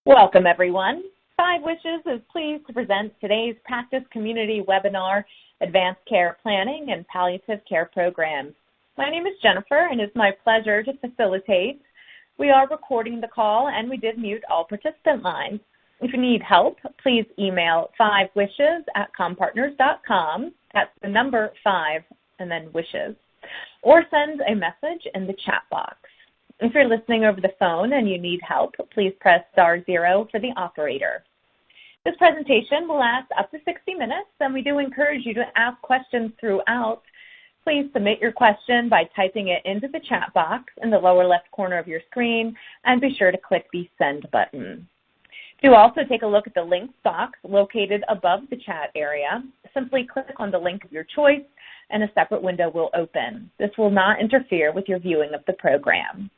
Welcome, everyone. Five Wishes is pleased to present today's Practice Community webinar, Advanced Care Planning and Palliative Care Programs. My name is Jennifer, and it's my pleasure to facilitate. We are recording the call, and we did mute all participant lines. If you need help, please email 5wishes@compartners.com. That's the number 5 and then wishes. Or send a message in the chat box. If you're listening over the phone and you need help, please press *0 for the operator. This presentation will last up to 60 minutes, and we do encourage you to ask questions throughout. Please submit your question by typing it into the chat box in the lower left corner of your screen, and be sure to click the Send button. Do also take a look at the links box located above the chat area. Simply click on the link of your choice, and a separate window will open. This will not interfere with your viewing of the program.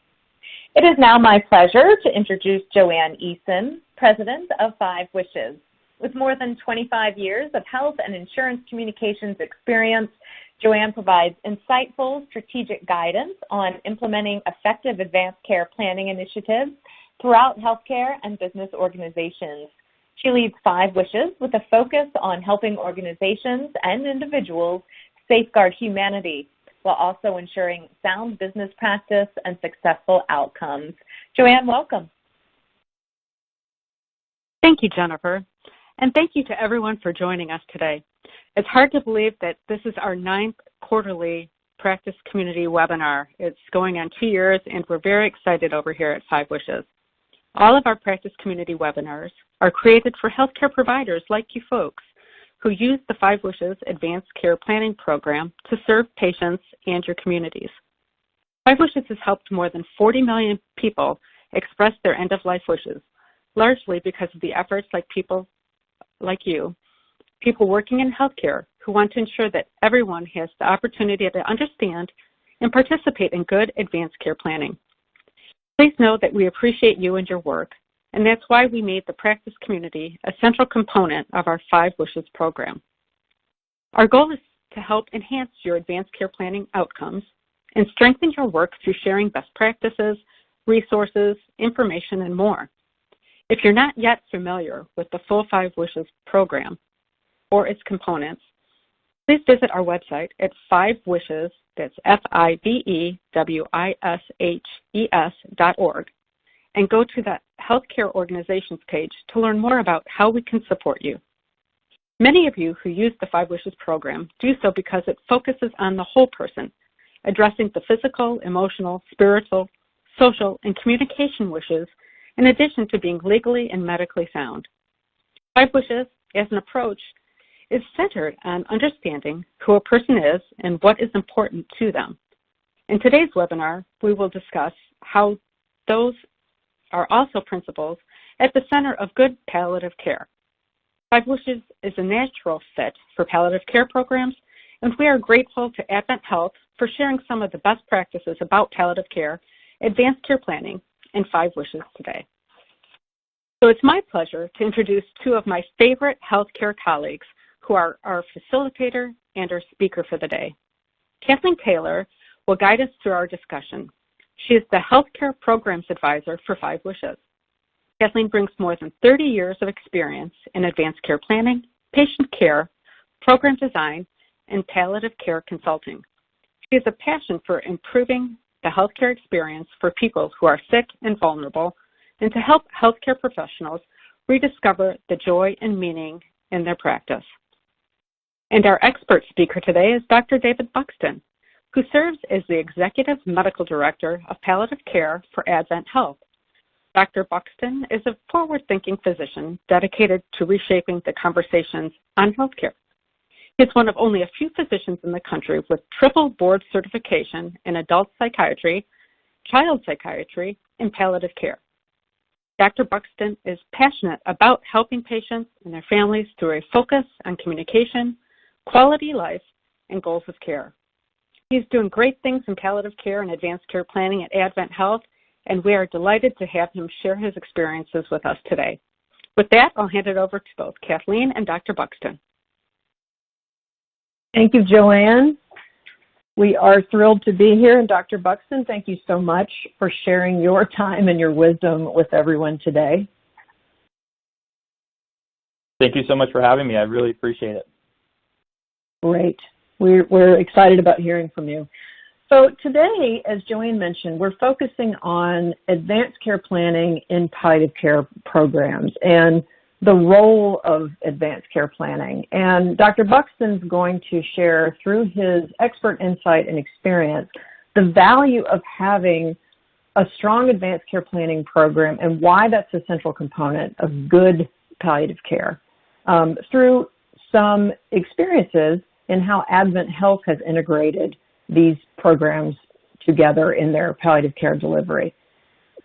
It is now my pleasure to introduce Joanne Eason, President of Five Wishes. With more than 25 years of health and insurance communications experience, Joanne provides insightful strategic guidance on implementing effective advanced care planning initiatives throughout healthcare and business organizations. She leads Five Wishes with a focus on helping organizations and individuals safeguard humanity, while also ensuring sound business practice and successful outcomes. Joanne, welcome. Thank you, Jennifer, and thank you to everyone for joining us today. It's hard to believe that this is our 9th quarterly Practice Community webinar. It's going on 2 years, and we're very excited over here at Five Wishes. All of our Practice Community webinars are created for healthcare providers like you folks, who use the Five Wishes Advanced Care Planning Program to serve patients and your communities. Five Wishes has helped more than 40 million people express their end-of-life wishes, largely because of the efforts like people like you, people working in healthcare who want to ensure that everyone has the opportunity to understand and participate in good advanced care planning. Please know that we appreciate you and your work, and that's why we made the Practice Community a central component of our Five Wishes program. Our goal is to help enhance your advanced care planning outcomes and strengthen your work through sharing best practices, resources, information, and more. If you're not yet familiar with the full Five Wishes program or its components, please visit our website at fivewishes, that's FIVEWISHES.org, and go to the Healthcare Organizations page to learn more about how we can support you. Many of you who use the Five Wishes program do so because it focuses on the whole person, addressing the physical, emotional, spiritual, social, and communication wishes, in addition to being legally and medically sound. Five Wishes, as an approach, is centered on understanding who a person is and what is important to them. In today's webinar, we will discuss how those are also principles at the center of good palliative care. Five Wishes is a natural fit for palliative care programs, and we are grateful to Advent Health for sharing some of the best practices about palliative care, advanced care planning, and Five Wishes today. So it's my pleasure to introduce two of my favorite healthcare colleagues who are our facilitator and our speaker for the day. Kathleen Taylor will guide us through our discussion. She is the Healthcare Programs Advisor for Five Wishes. Kathleen brings more than 30 years of experience in advanced care planning, patient care, program design, and palliative care consulting. She has a passion for improving the healthcare experience for people who are sick and vulnerable, and to help healthcare professionals rediscover the joy and meaning in their practice. And our expert speaker today is Dr. David Buxton, who serves as the Executive Medical Director of Palliative Care for Advent Health. Dr. Buxton is a forward-thinking physician dedicated to reshaping the conversations on healthcare. He's one of only a few physicians in the country with triple board certification in adult psychiatry, child psychiatry, and palliative care. Dr. Buxton is passionate about helping patients and their families through a focus on communication, quality life, and goals of care. He's doing great things in palliative care and advanced care planning at Advent Health, and we are delighted to have him share his experiences with us today. With that, I'll hand it over to both Kathleen and Dr. Buxton. Thank you, Joanne. We are thrilled to be here, and Dr. Buxton, thank you so much for sharing your time and your wisdom with everyone today. Thank you so much for having me. I really appreciate it. Great. We're excited about hearing from you. So today, as Joanne mentioned, we're focusing on advanced care planning in palliative care programs and the role of advanced care planning. And Dr. Buxton's going to share through his expert insight and experience the value of having a strong advanced care planning program and why that's a central component of good palliative care through some experiences in how Advent Health has integrated these programs together in their palliative care delivery.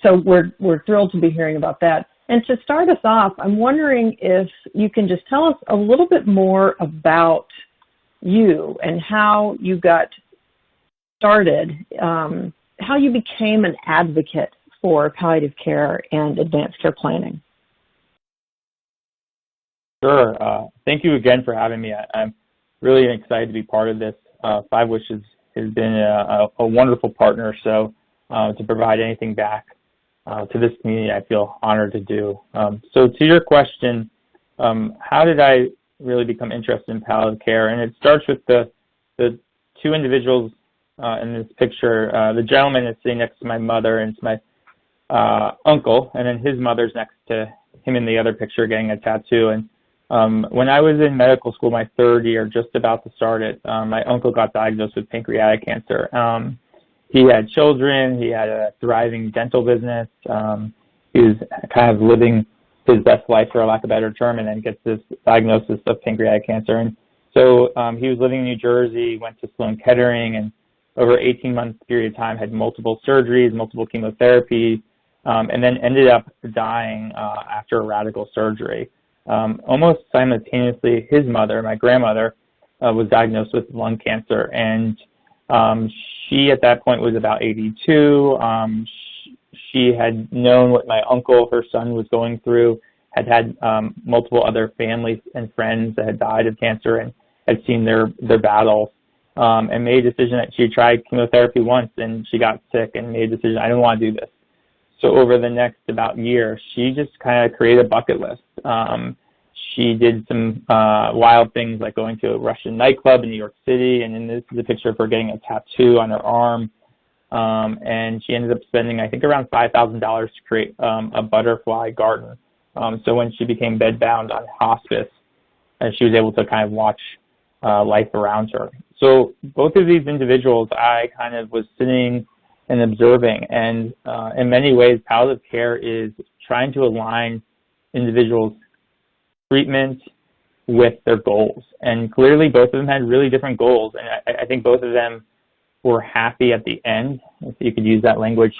So we're thrilled to be hearing about that. And to start us off, I'm wondering if you can just tell us a little bit more about you and how you got started, how you became an advocate for palliative care and advanced care planning. Sure. Thank you again for having me. I'm really excited to be part of this. Five Wishes has been a wonderful partner, so to provide anything back to this community, I feel honored to do. So to your question, how did I really become interested in palliative care? And it starts with the two individuals in this picture. The gentleman is sitting next to my mother, and it's my uncle, and then his mother's next to him in the other picture getting a tattoo. And when I was in medical school, my third year, just about to start it, my uncle got diagnosed with pancreatic cancer. He had children, he had a thriving dental business, he was kind of living his best life, for lack of a better term, and then gets this diagnosis of pancreatic cancer. And so he was living in New Jersey, went to Sloan Kettering, and over 18-month period of time had multiple surgeries, multiple chemotherapy, and then ended up dying after a radical surgery. Almost simultaneously, his mother, my grandmother, was diagnosed with lung cancer, and she at that point was about 82. She had known what my uncle, her son, was going through, had multiple other families and friends that had died of cancer and had seen their battles, and made a decision that she tried chemotherapy once and she got sick and made a decision, I don't want to do this. So over the next about year, she just kind of created a bucket list. She did some wild things like going to a Russian nightclub in New York City, and then this is a picture of her getting a tattoo on her arm. And she ended up spending, I think, around $5,000 to create a butterfly garden. So when she became bedbound on hospice, she was able to kind of watch life around her. So both of these individuals, I kind of was sitting and observing, and in many ways, palliative care is trying to align individuals' treatment with their goals. And clearly, both of them had really different goals, and I think both of them were happy at the end, if you could use that language,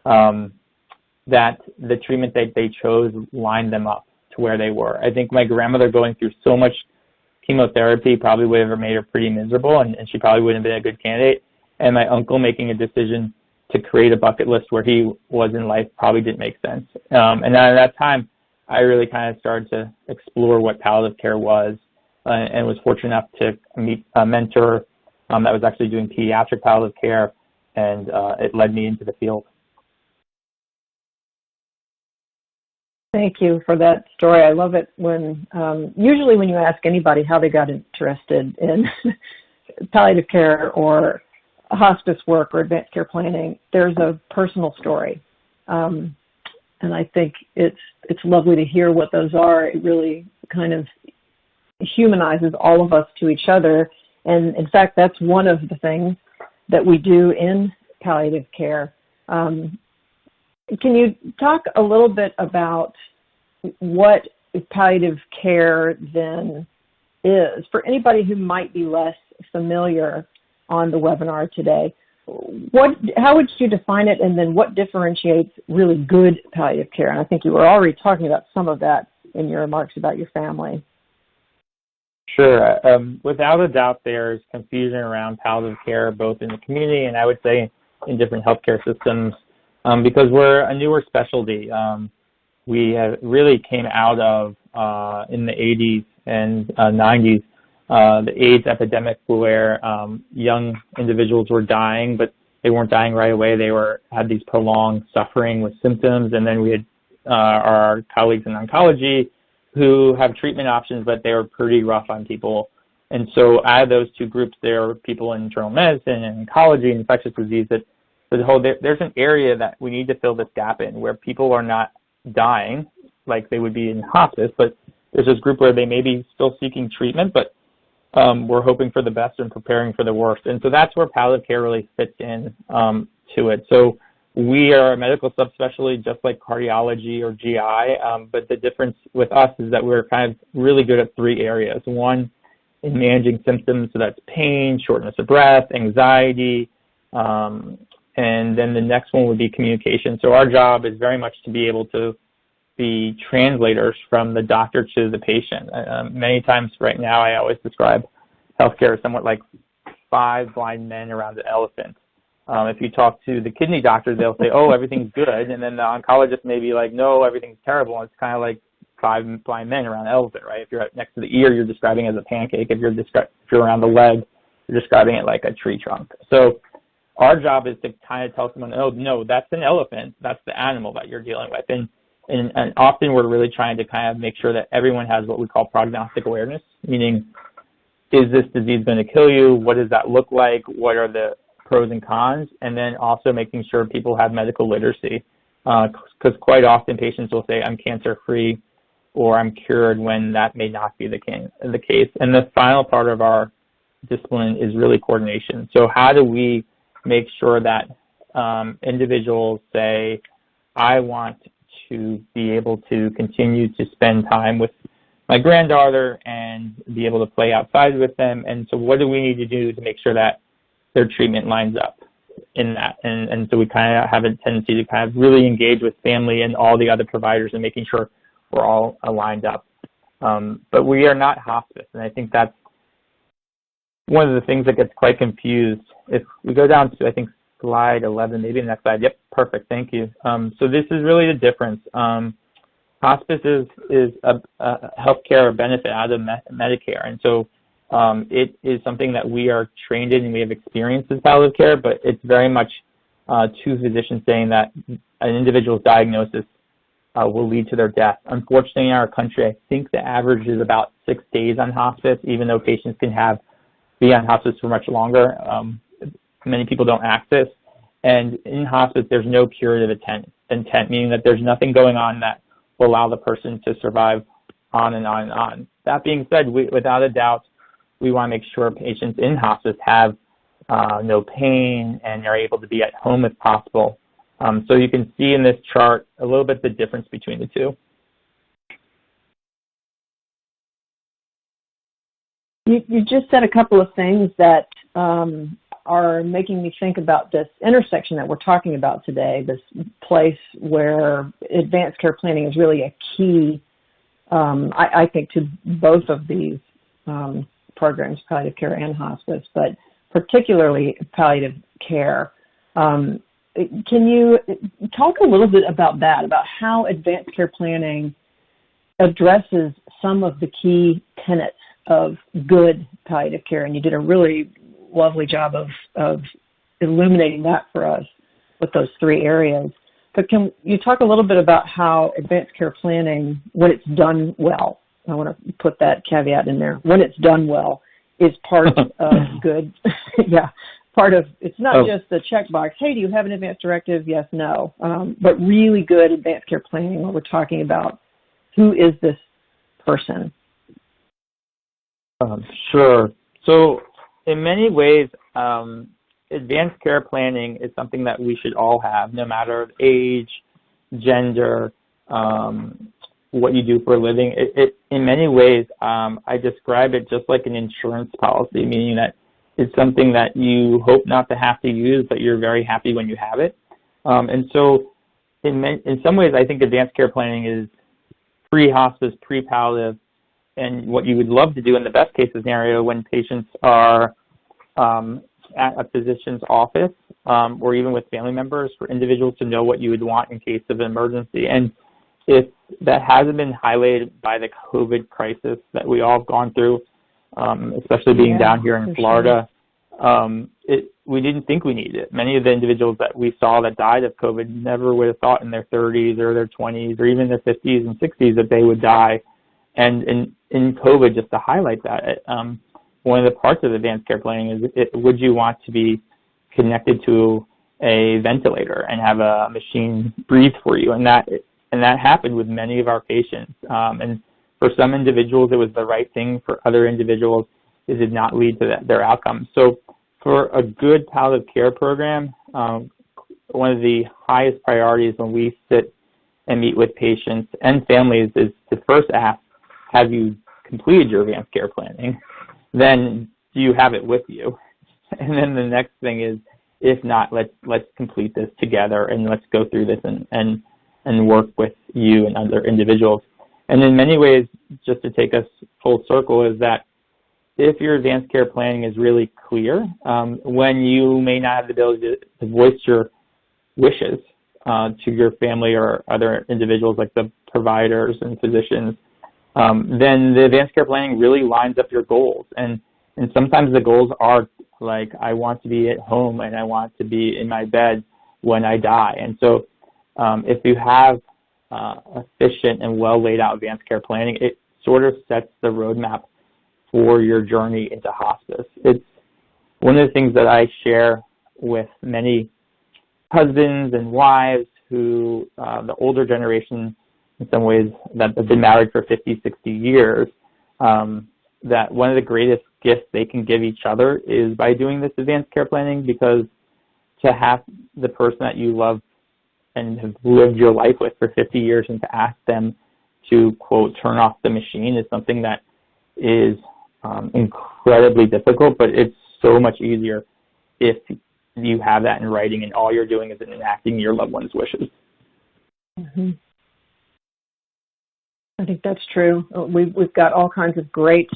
that the treatment that they chose lined them up to where they were. I think my grandmother going through so much chemotherapy probably would have made her pretty miserable, and she probably wouldn't have been a good candidate. And my uncle making a decision to create a bucket list where he was in life probably didn't make sense. And at that time, I really kind of started to explore what palliative care was, and was fortunate enough to meet a mentor that was actually doing pediatric palliative care, and it led me into the field. Thank you for that story. I love it when, usually when you ask anybody how they got interested in palliative care or hospice work or advanced care planning, there's a personal story. And I think it's lovely to hear what those are. It really kind of humanizes all of us to each other. And in fact, that's one of the things that we do in palliative care. Can you talk a little bit about what palliative care then is? For anybody who might be less familiar on the webinar today, how would you define it, and then what differentiates really good palliative care? And I think you were already talking about some of that in your remarks about your family. Sure. Without a doubt, there's confusion around palliative care, both in the community and I would say in different healthcare systems, because we're a newer specialty. We have really came out of, in the 80s and 90s, the AIDS epidemic, where young individuals were dying, but they weren't dying right away. They had these prolonged suffering with symptoms, and then we had our colleagues in oncology who have treatment options, but they are pretty rough on people. And so out of those two groups, there are people in internal medicine and oncology and infectious disease that there's an area that we need to fill this gap in where people are not dying like they would be in hospice, but there's this group where they may be still seeking treatment, but we're hoping for the best and preparing for the worst. And so that's where palliative care really fits in to it. So we are a medical subspecialty just like cardiology or GI, but the difference with us is that we're kind of really good at three areas. One, in managing symptoms, so that's pain, shortness of breath, anxiety, and then the next one would be communication. So our job is very much to be able to be translators from the doctor to the patient. Many times right now I always describe healthcare as somewhat like 5 blind men around an elephant. If you talk to the kidney doctor, they'll say, oh, everything's good, and then the oncologist may be like, no, everything's terrible. And it's kind of like 5 blind men around an elephant, right? If you're next to the ear, you're describing it as a pancake. If you're around the leg, you're describing it like a tree trunk. So our job is to kind of tell someone, oh, no, that's an elephant. That's the animal that you're dealing with. And often we're really trying to kind of make sure that everyone has what we call prognostic awareness, meaning, is this disease going to kill you? What does that look like? What are the pros and cons? And then also making sure people have medical literacy, because quite often patients will say, I'm cancer-free or I'm cured, when that may not be the case. And the final part of our discipline is really coordination. So how do we make sure that individuals say, I want to be able to continue to spend time with my granddaughter and be able to play outside with them. And so what do we need to do to make sure that their treatment lines up in that? And so we kind of have a tendency to kind of really engage with family and all the other providers and making sure we're all aligned up. But we are not hospice. And I think that's one of the things that gets quite confused. If we go down to, I think, slide 11, maybe the next slide. Yep, perfect. Thank you. So this is really the difference. Hospice is a healthcare benefit out of Medicare, and so it is something that we are trained in and we have experience as palliative care, but it's very much two physicians saying that an individual's diagnosis will lead to their death. Unfortunately, in our country, I think the average is about 6 days on hospice, even though patients can be on hospice for much longer. Many people don't access. And in hospice, there's no curative intent, meaning that there's nothing going on that will allow the person to survive on and on and on. That being said, without a doubt, we want to make sure patients in hospice have no pain and are able to be at home if possible. So you can see in this chart a little bit the difference between the two. You just said a couple of things that are making me think about this intersection that we're talking about today, this place where advanced care planning is really a key, I think, to both of these programs, palliative care and hospice, but particularly palliative care. Can you talk a little bit about that, about how advanced care planning addresses some of the key tenets of good palliative care? And you did a really lovely job of illuminating that for us with those 3 areas. But can you talk a little bit about how advanced care planning, when it's done well, I want to put that caveat in there, when it's done well, is part of good, part of, it's not just the checkbox, hey, do you have an advance directive? Yes, no. But really good advanced care planning where we're talking about who is this person? Sure. So in many ways, advanced care planning is something that we should all have, no matter age, gender, what you do for a living. In many ways, I describe it just like an insurance policy, meaning that it's something that you hope not to have to use, but you're very happy when you have it. And so in some ways, I think advanced care planning is pre-hospice, pre-palliative, and what you would love to do in the best case scenario when patients are at a physician's office or even with family members, for individuals to know what you would want in case of an emergency. And if that hasn't been highlighted by the COVID crisis that we all have gone through, especially being down here in Florida, we didn't think we needed it. Many of the individuals that we saw that died of COVID never would have thought in their 30s or their 20s or even their 50s and 60s that they would die. And in COVID, just to highlight that, one of the parts of advanced care planning is would you want to be connected to a ventilator and have a machine breathe for you? And that happened with many of our patients. And for some individuals, it was the right thing. For other individuals, it did not lead to their outcomes. So for a good palliative care program, one of the highest priorities when we sit and meet with patients and families is to first ask, have you completed your advanced care planning? Then, do you have it with you? And then the next thing is, if not, let's complete this together and let's go through this and work with you and other individuals. And in many ways, just to take us full circle, is that if your advanced care planning is really clear, when you may not have the ability to voice your wishes to your family or other individuals like the providers and physicians, then the advanced care planning really lines up your goals. And sometimes the goals are like, I want to be at home and I want to be in my bed when I die. And so if you have efficient and well laid out advanced care planning, it sort of sets the roadmap for your journey into hospice. It's one of the things that I share with many husbands and wives who, the older generation in some ways that have been married for 50, 60 years, that one of the greatest gifts they can give each other is by doing this advanced care planning, because to have the person that you love and have lived your life with for 50 years and to ask them to, quote, turn off the machine is something that is incredibly difficult, but it's so much easier if you have that in writing and all you're doing is enacting your loved one's wishes. Mm-hmm. I think that's true. We've got all kinds of great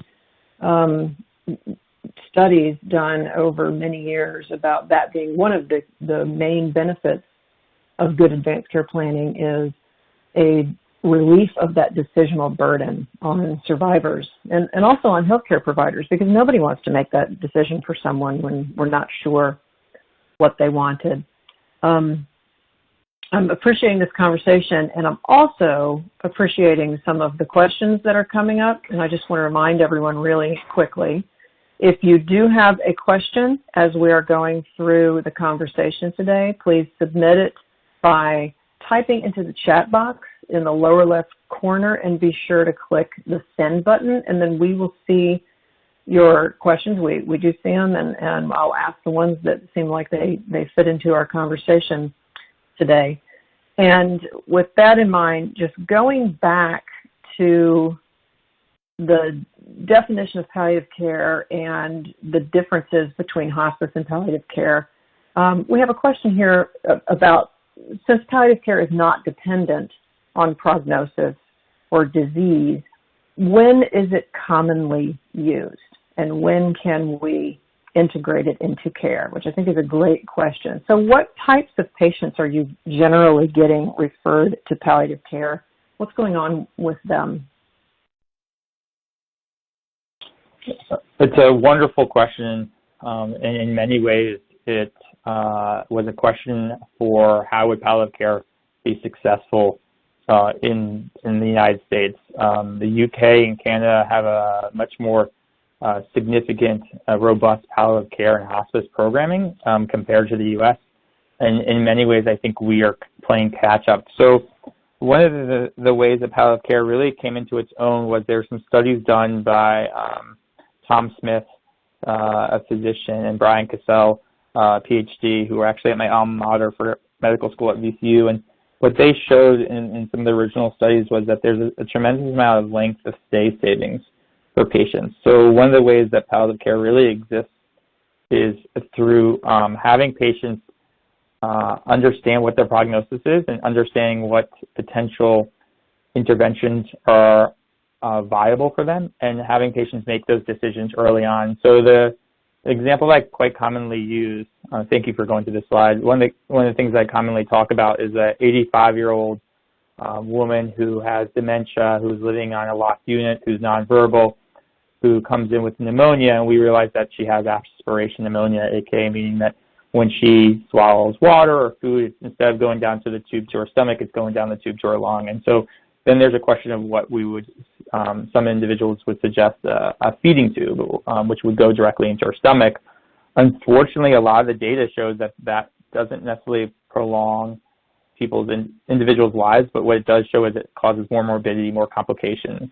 studies done over many years about that being one of the main benefits of good advanced care planning is a relief of that decisional burden on survivors and also on healthcare providers, because nobody wants to make that decision for someone when we're not sure what they wanted. I'm appreciating this conversation, and I'm also appreciating some of the questions that are coming up, and I just want to remind everyone really quickly, if you do have a question as we are going through the conversation today, please submit it by typing into the chat box in the lower left corner, and be sure to click the send button, and then we will see your questions. We do see them, and I'll ask the ones that seem like they fit into our conversation today. And with that in mind, just going back to the definition of palliative care and the differences between hospice and palliative care, we have a question here about, since palliative care is not dependent on prognosis or disease, when is it commonly used, and when can we integrate it into care, which I think is a great question. So what types of patients are you generally getting referred to palliative care? What's going on with them? It's a wonderful question, and in many ways it was a question for how would palliative care be successful in the United States. The UK and Canada have a much more significant, robust palliative care and hospice programming compared to the U.S. And in many ways, I think we are playing catch up. So one of the ways that palliative care really came into its own was there were some studies done by Tom Smith, a physician, and Brian Cassell, PhD, who were actually at my alma mater for medical school at VCU. And what they showed in some of the original studies was that there's a tremendous amount of length of stay savings for patients. So one of the ways that palliative care really exists is through having patients understand what their prognosis is and understanding what potential interventions are viable for them, and having patients make those decisions early on. So the example I quite commonly use, thank you for going to this slide, one of the things I commonly talk about is an 85-year-old woman who has dementia, who's living on a locked unit, who's nonverbal, who comes in with pneumonia, and we realize that she has aspiration pneumonia, aka meaning that when she swallows water or food, instead of going down to the tube to her stomach, it's going down the tube to her lung. And so then there's a question of what we would some individuals would suggest a feeding tube, which would go directly into her stomach. Unfortunately, a lot of the data shows that that doesn't necessarily prolong people's individuals' lives, but what it does show is it causes more morbidity, more complications.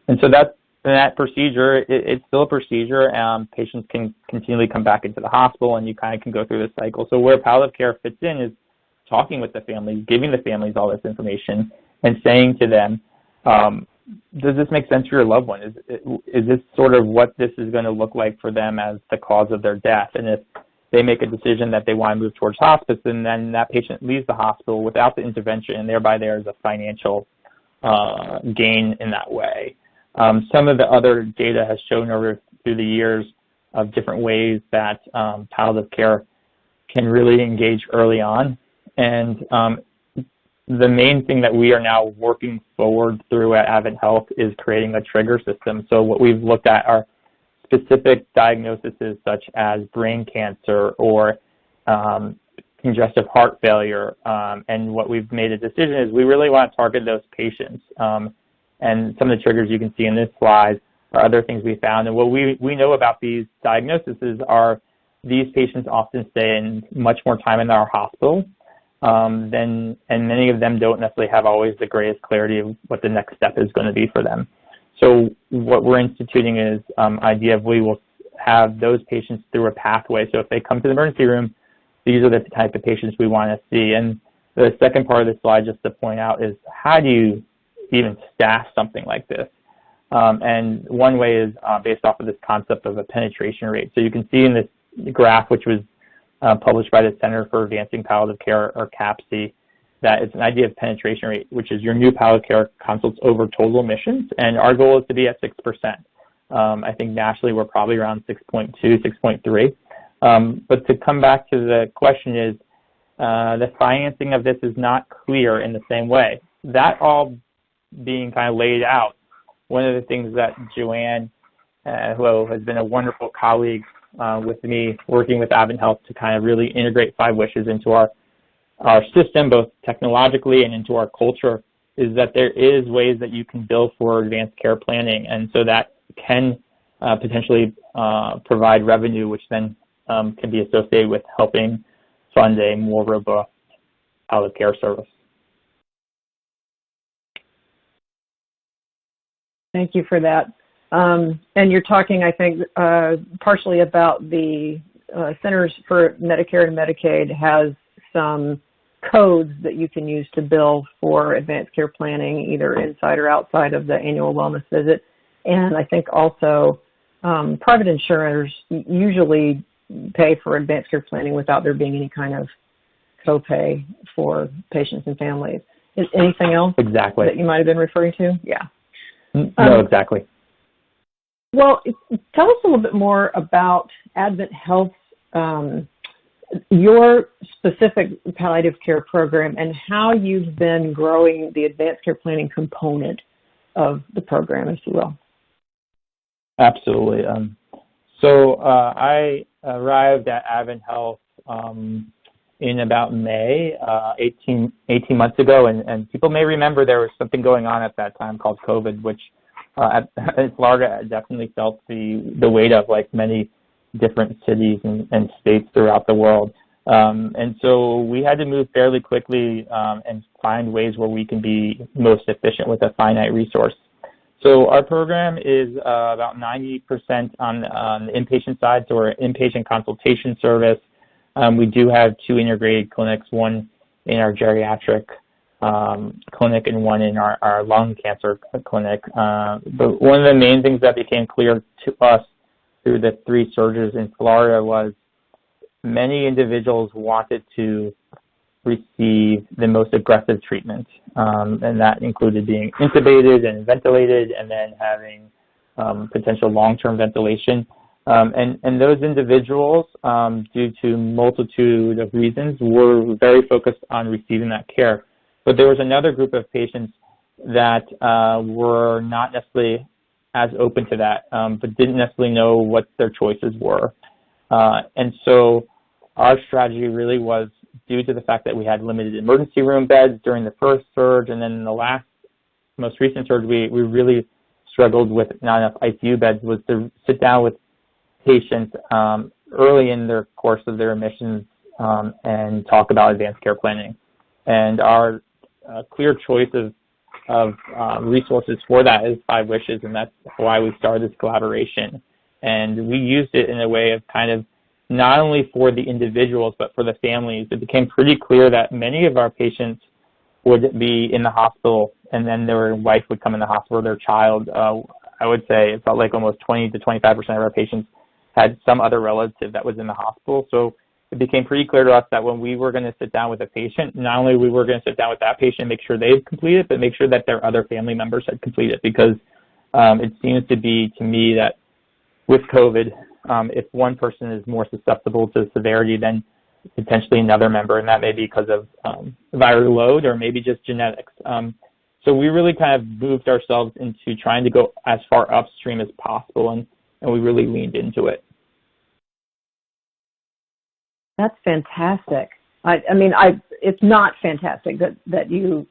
And so that procedure, it's still a procedure. Patients can continually come back into the hospital, and you kind of can go through this cycle. So where palliative care fits in is talking with the families, giving the families all this information, and saying to them, does this make sense for your loved one? Is this sort of what this is going to look like for them as the cause of their death? And if they make a decision that they want to move towards hospice, and then that patient leaves the hospital without the intervention, and thereby there is a financial gain in that way. Some of the other data has shown through the years of different ways that palliative care can really engage early on. And the main thing that we are now working forward through at Advent Health is creating a trigger system. So what we've looked at are specific diagnoses such as brain cancer or congestive heart failure. And what we've made a decision is we really want to target those patients. And some of the triggers you can see in this slide are other things we found. And what we know about these diagnoses are these patients often stay in much more time in our hospital. And many of them don't necessarily have always the greatest clarity of what the next step is going to be for them. So what we're instituting is idea of we will have those patients through a pathway. So if they come to the emergency room, these are the type of patients we want to see. And the second part of the slide, just to point out, is how do you even staff something like this? And one way is based off of this concept of a penetration rate. So you can see in this graph, which was published by the Center for Advancing Palliative Care, or CAPC, that it's an idea of penetration rate, which is your new palliative care consults over total admissions, and our goal is to be at 6%. I think nationally we're probably around 6.2, 6.3. But to come back to the question is, the financing of this is not clear in the same way. That all being kind of laid out, one of the things that Joanne, who has been a wonderful colleague with me, working with Advent Health to kind of really integrate 5 Wishes into our system, both technologically and into our culture, is that there is ways that you can bill for advanced care planning, and so that can potentially provide revenue, which then can be associated with helping fund a more robust palliative care service. Thank you for that. And you're talking, I think, partially about the Centers for Medicare and Medicaid has some codes that you can use to bill for advanced care planning, either inside or outside of the annual wellness visit. And I think also private insurers usually pay for advanced care planning without there being any kind of copay for patients and families. Is anything else exactly that you might have been referring to? Yeah. No, exactly. Well, tell us a little bit more about Advent Health's, your specific palliative care program and how you've been growing the advanced care planning component of the program, if you will. Absolutely. So I arrived at Advent Health in about May, 18 months ago, and people may remember there was something going on at that time called COVID, which in Florida I definitely felt the weight of, like many different cities and states throughout the world. And so we had to move fairly quickly and find ways where we can be most efficient with a finite resource. So our program is about 90% on the inpatient side, so we're an inpatient consultation service. We do have 2 integrated clinics, one in our geriatric clinic and one in our lung cancer clinic. But one of the main things that became clear to us through the 3 surges in Florida was many individuals wanted to receive the most aggressive treatment, and that included being intubated and ventilated and then having potential long-term ventilation. And those individuals, due to multitude of reasons, were very focused on receiving that care. But there was another group of patients that were not necessarily as open to that, but didn't necessarily know what their choices were. And so our strategy really was, due to the fact that we had limited emergency room beds during the first surge, and then in the most recent surge, we really struggled with not enough ICU beds was to sit down with patients early in their course of their admissions and talk about advanced care planning. And our clear choice of resources for that is 5 Wishes, and that's why we started this collaboration. And we used it in a way of kind of not only for the individuals but for the families. It became pretty clear that many of our patients would be in the hospital, and then their wife would come in the hospital, or their child. I would say it felt like almost 20 to 25% of our patients had some other relative that was in the hospital. So it became pretty clear to us that when we were going to sit down with a patient, not only we were going to sit down with that patient and make sure they had completed, but make sure that their other family members had completed, because it seems to be, to me, that with COVID, if one person is more susceptible to severity than potentially another member, and that may be because of viral load or maybe just genetics. So we really kind of moved ourselves into trying to go as far upstream as possible, and we really leaned into it. That's fantastic. I mean, it's not fantastic that you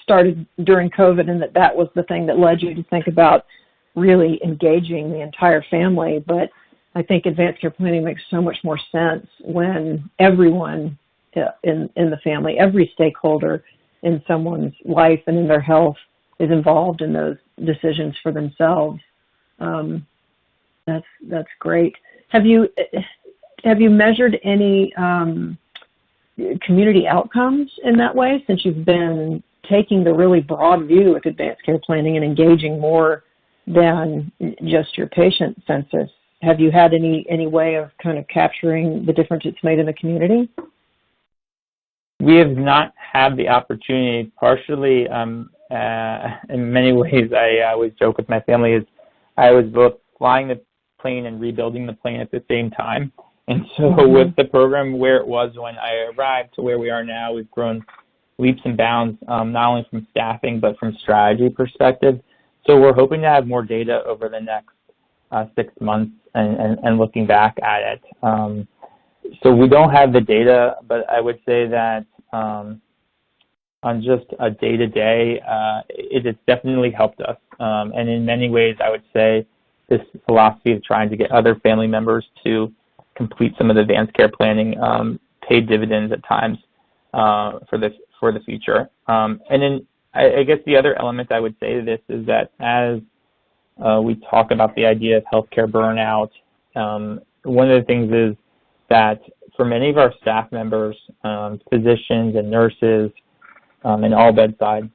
started during COVID and that was the thing that led you to think about really engaging the entire family. But I think advanced care planning makes so much more sense when everyone in the family, every stakeholder in someone's life and in their health is involved in those decisions for themselves. That's great. Have you measured any community outcomes in that way, since you've been taking the really broad view with advanced care planning and engaging more than just your patient census? Have you had any way of kind of capturing the difference it's made in the community? We have not had the opportunity. Partially, in many ways, I always joke with my family, is I was both flying the plane and rebuilding the plane at the same time. And so with the program where it was when I arrived to where we are now, we've grown leaps and bounds, not only from staffing but from strategy perspective. So we're hoping to have more data over the next 6 months and looking back at it. So we don't have the data, but I would say that on just a day-to-day, it has definitely helped us. And in many ways, I would say this philosophy of trying to get other family members to complete some of the advanced care planning paid dividends at times for the future. And then I guess the other element I would say to this is that as we talk about the idea of healthcare burnout, one of the things is that for many of our staff members, physicians and nurses, and all bedside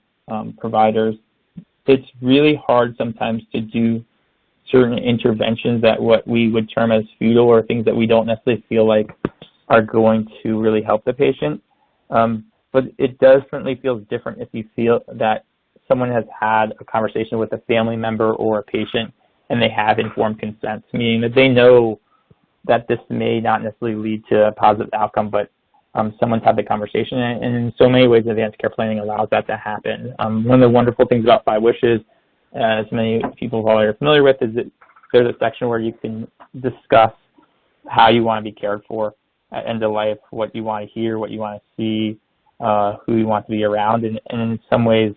providers, it's really hard sometimes to do certain interventions that what we would term as futile, or things that we don't necessarily feel like are going to really help the patient. But it does certainly feel different if you feel that someone has had a conversation with a family member or a patient and they have informed consent, meaning that they know that this may not necessarily lead to a positive outcome, but someone's had the conversation. And in so many ways, advanced care planning allows that to happen. One of the wonderful things about 5 Wishes, as many people probably are familiar with, is that there's a section where you can discuss how you want to be cared for at end of life, what you want to hear, what you want to see, who you want to be around. And in some ways,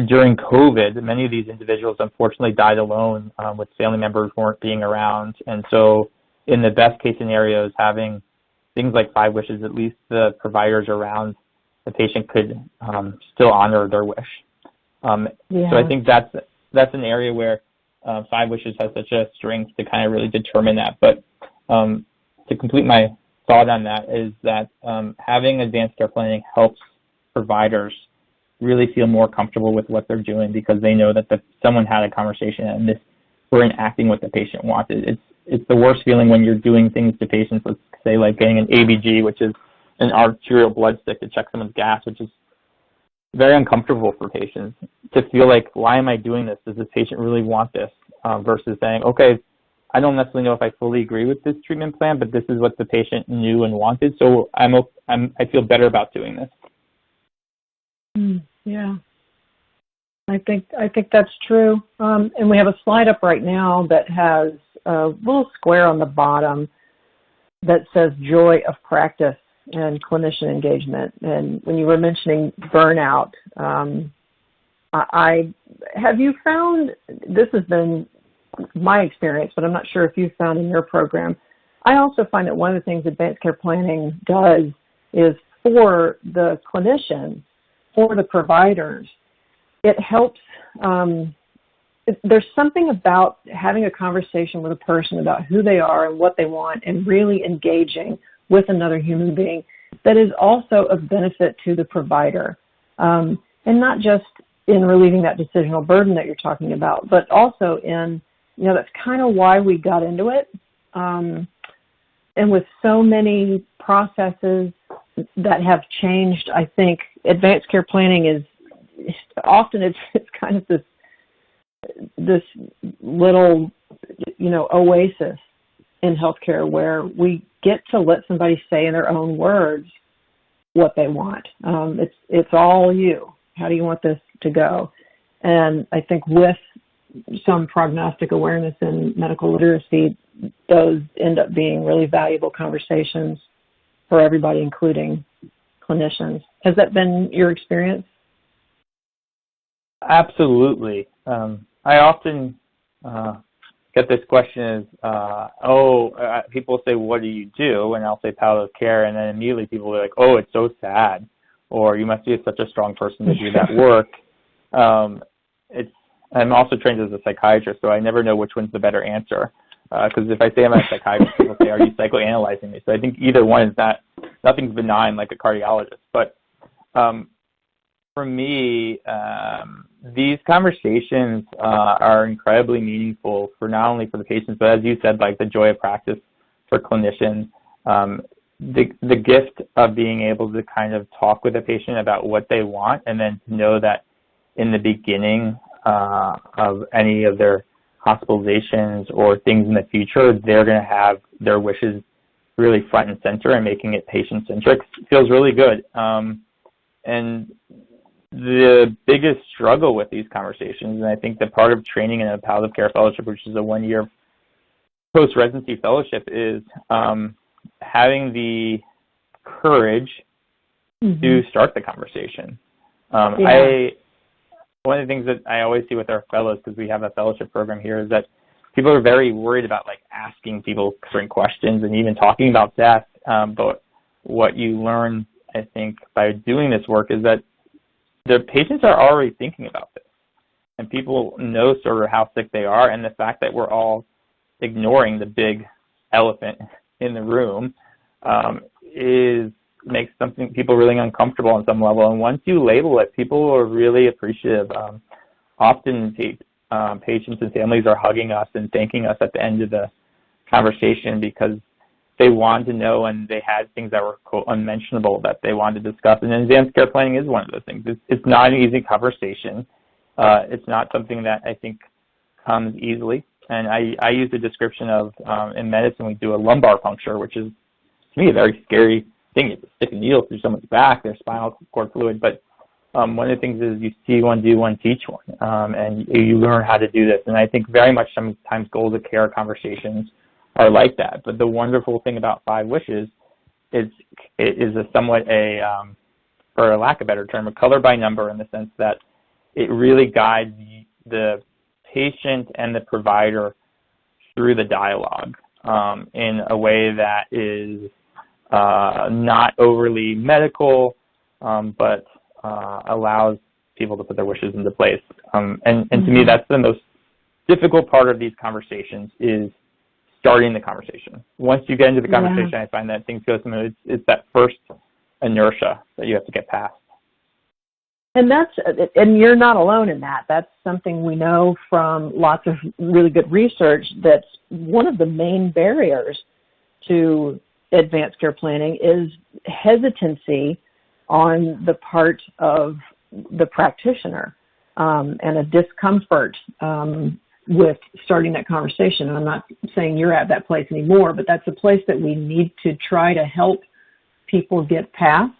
during COVID, many of these individuals unfortunately died alone with family members weren't being around. And so in the best case scenarios, having things like 5 Wishes, at least the providers around the patient could still honor their wish. So I think that's an area where 5 Wishes has such a strength to kind of really determine that. But to complete my thought on that is that having advanced care planning helps providers really feel more comfortable with what they're doing, because they know that someone had a conversation and we're enacting what the patient wanted. It's the worst feeling when you're doing things to patients, let's say like getting an ABG, which is an arterial blood stick to check someone's gas, which is very uncomfortable for patients, to feel like, why am I doing this? Does this patient really want this? Versus saying, okay, I don't necessarily know if I fully agree with this treatment plan, but this is what the patient knew and wanted, so I feel better about doing this. Yeah, I think that's true. And we have a slide up right now that has a little square on the bottom that says joy of practice and clinician engagement. And when you were mentioning burnout, Have you found, this has been my experience, but I'm not sure if you've found in your program, I also find that one of the things advanced care planning does is for the clinicians, for the providers, it helps, there's something about having a conversation with a person about who they are and what they want and really engaging with another human being that is also of benefit to the provider. And not just in relieving that decisional burden that you're talking about, but also in, that's kind of why we got into it. And with so many processes that have changed, I think advanced care planning is often it's kind of this little, oasis in healthcare where we get to let somebody say in their own words what they want. It's all you. How do you want this to go? And I think with some prognostic awareness and medical literacy, those end up being really valuable conversations for everybody, including clinicians. Has that been your experience? Absolutely. I often get this question people say, what do you do? And I'll say palliative care, and then immediately people are like, oh, it's so sad, or you must be such a strong person to do that work. I'm also trained as a psychiatrist, so I never know which one's the better answer. Because if I say I'm a psychiatrist, people say, are you psychoanalyzing me? So I think either one is nothing's benign like a cardiologist. But for me, these conversations are incredibly meaningful for not only for the patients, but as you said, like the joy of practice for clinicians. The gift of being able to kind of talk with a patient about what they want, and then to know that in the beginning of any of their hospitalizations or things in the future, they're going to have their wishes really front and center, and making it patient-centric feels really good. And the biggest struggle with these conversations, and I think that part of training in a palliative care fellowship, which is a 1-year post-residency fellowship, is having the courage to start the conversation. One of the things that I always see with our fellows, because we have a fellowship program here, is that people are very worried about asking people certain questions and even talking about death. But what you learn, I think, by doing this work is that the patients are already thinking about this, and people know sort of how sick they are, and the fact that we're all ignoring the big elephant in the room makes people really uncomfortable on some level. And once you label it, people are really appreciative. Often patients and families are hugging us and thanking us at the end of the conversation because they wanted to know, and they had things that were, quote, unmentionable that they wanted to discuss. And advanced care planning is one of those things. It's not an easy conversation. It's not something that I think comes easily. And I use the description of, in medicine, we do a lumbar puncture, which is, to me, a very scary thing. You have to stick a needle through someone's back, their spinal cord fluid. But one of the things is you see one, do one, teach one, and you learn how to do this. And I think very much sometimes goals of care conversations are like that. But the wonderful thing about 5 Wishes is it is for lack of a better term, a color by number, in the sense that it really guides the patient and the provider through the dialogue in a way that is not overly medical, but allows people to put their wishes into place. And to me, that's the most difficult part of these conversations, is starting the conversation. Once you get into the conversation, I find that things go smooth. It's that first inertia that you have to get past. And you're not alone in that. That's something we know from lots of really good research, that's one of the main barriers to advanced care planning is hesitancy on the part of the practitioner, and a discomfort with starting that conversation. And I'm not saying you're at that place anymore, but that's a place that we need to try to help people get past,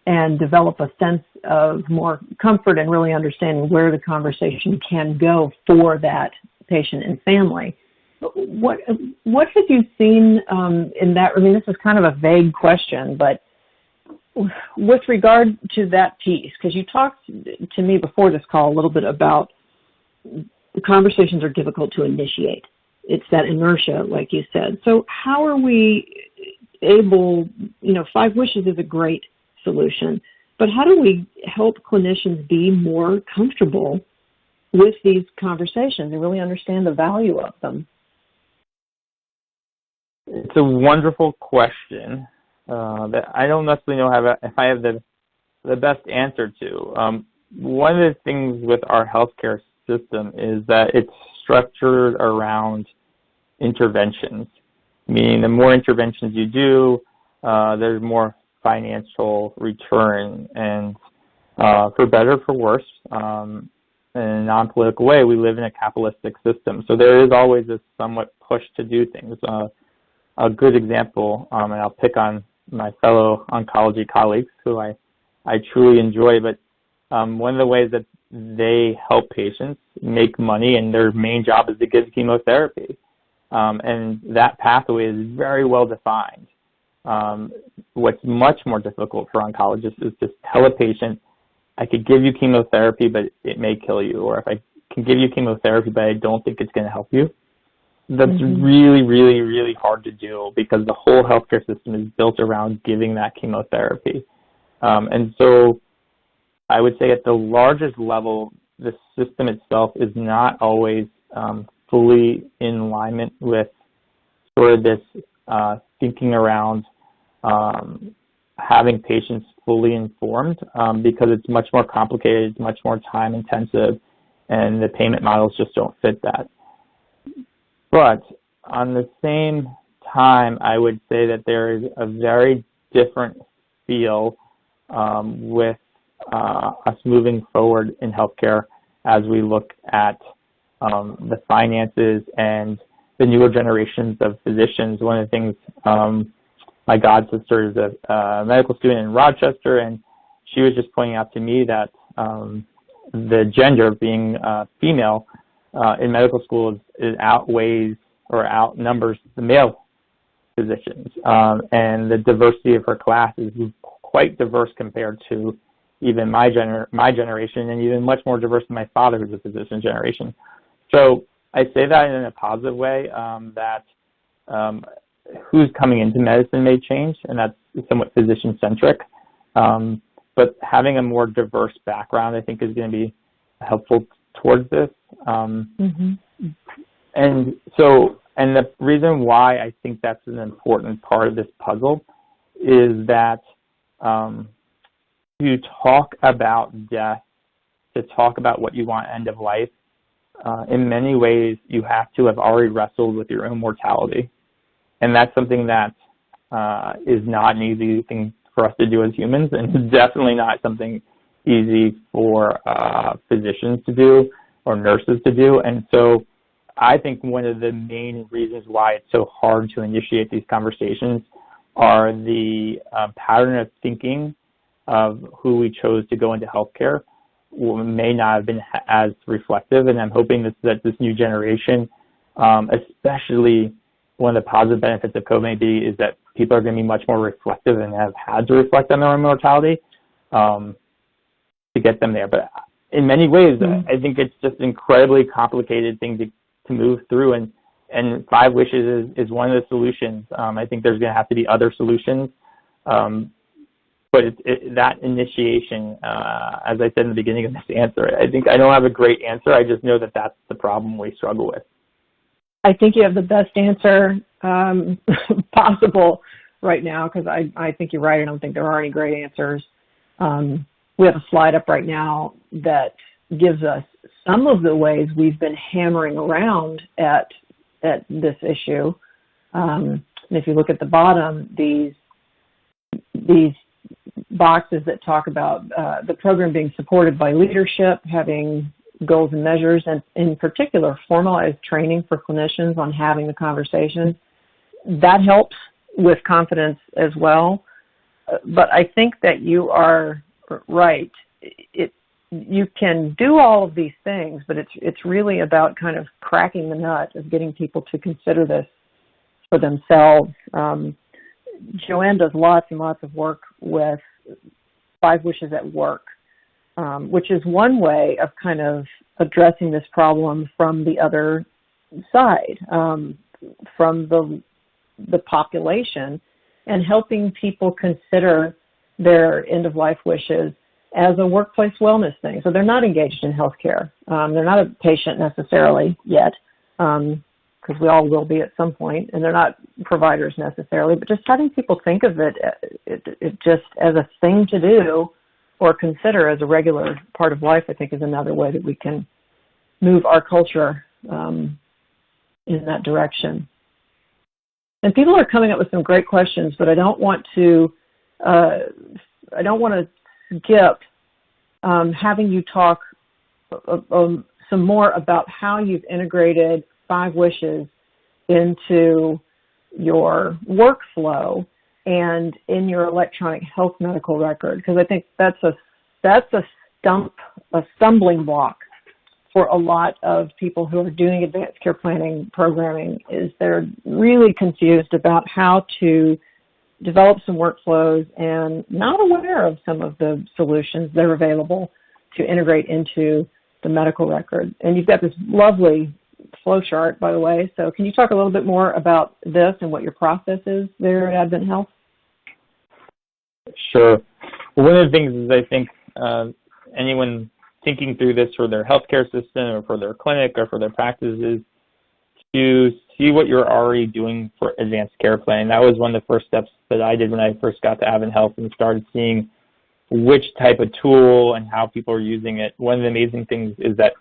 and develop a sense of more comfort and really understanding where the conversation can go for that patient and family. What have you seen in that? I mean, this is kind of a vague question, but with regard to that piece, because you talked to me before this call a little bit about the conversations are difficult to initiate. It's that inertia, like you said. So how are we able, 5 Wishes is a great solution, but how do we help clinicians be more comfortable with these conversations and really understand the value of them? It's a wonderful question that I don't necessarily know if I have the best answer to. One of the things with our healthcare system is that it's structured around interventions, meaning the more interventions you do, there's more financial return. And for better or for worse, in a non-political way, we live in a capitalistic system. So there is always this somewhat push to do things. A good example, and I'll pick on my fellow oncology colleagues who I truly enjoy, but one of the ways that they help patients make money, and their main job is to give chemotherapy. And that pathway is very well defined. What's much more difficult for oncologists is to tell a patient, I could give you chemotherapy, but it may kill you. Or if I can give you chemotherapy, but I don't think it's going to help you. That's really, really, really hard to do because the whole healthcare system is built around giving that chemotherapy. And so I would say at the largest level, the system itself is not always fully in alignment with sort of this thinking around having patients fully informed because it's much more complicated, it's much more time intensive, and the payment models just don't fit that. But on the same time, I would say that there is a very different feel with us moving forward in healthcare as we look at the finances and the newer generations of physicians. One of the things, my god sister is a medical student in Rochester, and she was just pointing out to me that the gender, being female, in medical school it outweighs or outnumbers the male physicians. And the diversity of her class is quite diverse compared to even my generation, and even much more diverse than my father, who's a physician generation. So I say that in a positive way, that who's coming into medicine may change, and that's somewhat physician-centric. But having a more diverse background, I think, is going to be helpful towards this. And the reason why I think that's an important part of this puzzle is that to talk about death, to talk about what you want end of life, in many ways you have to have already wrestled with your own mortality. And that's something that is not an easy thing for us to do as humans, and definitely not something easy for physicians to do or nurses to do. And so I think one of the main reasons why it's so hard to initiate these conversations are the pattern of thinking of who we chose to go into healthcare may not have been as reflective. And I'm hoping that this new generation, especially one of the positive benefits of COVID is that people are going to be much more reflective and have had to reflect on their own mortality to get them there. But in many ways, I think it's just an incredibly complicated thing to move through, and 5 Wishes is one of the solutions. I think there's going to have to be other solutions, but that initiation, as I said in the beginning of this answer, I think I don't have a great answer. I just know that that's the problem we struggle with. I think you have the best answer possible right now, because I think you're right. I don't think there are any great answers. We have a slide up right now that gives us some of the ways we've been hammering around at this issue. And if you look at the bottom, these boxes that talk about the program being supported by leadership, having goals and measures, and in particular, formalized training for clinicians on having the conversation. That helps with confidence as well. But I think that you are right. You can do all of these things, but it's really about kind of cracking the nut of getting people to consider this for themselves. Joanne does lots and lots of work with 5 wishes at work, which is one way of kind of addressing this problem from the other side, from the population, and helping people consider their end-of-life wishes as a workplace wellness thing. So they're not engaged in healthcare. They're not a patient necessarily yet, because we all will be at some point, and they're not providers necessarily, but just having people think of it just as a thing to do or consider as a regular part of life, I think, is another way that we can move our culture in that direction. And people are coming up with some great questions, but I don't want to skip having you talk some more about how you've integrated 5 wishes into your workflow and in your electronic health medical record, because I think that's a stumbling block for a lot of people who are doing advanced care planning programming, is they're really confused about how to develop some workflows and not aware of some of the solutions that are available to integrate into the medical record. And you've got this lovely flow chart, by the way. So can you talk a little bit more about this and what your process is there at Advent Health? Sure. Well, one of the things is I think anyone thinking through this for their healthcare system or for their clinic or for their practice is to see what you're already doing for advanced care planning. That was one of the first steps that I did when I first got to Advent Health and started seeing which type of tool and how people are using it. One of the amazing things is that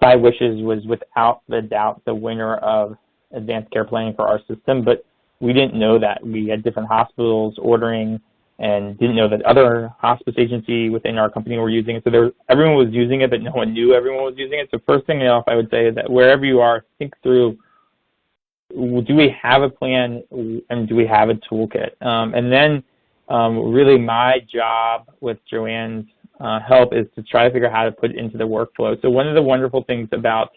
5 Wishes was without the doubt the winner of advanced care planning for our system, but we didn't know that. We had different hospitals ordering and didn't know that other hospice agency within our company were using it. So everyone was using it, but no one knew everyone was using it. So first thing off, I would say is that wherever you are, think through, do we have a plan and do we have a toolkit? And then really my job with Joanne's help is to try to figure out how to put it into the workflow. So one of the wonderful things about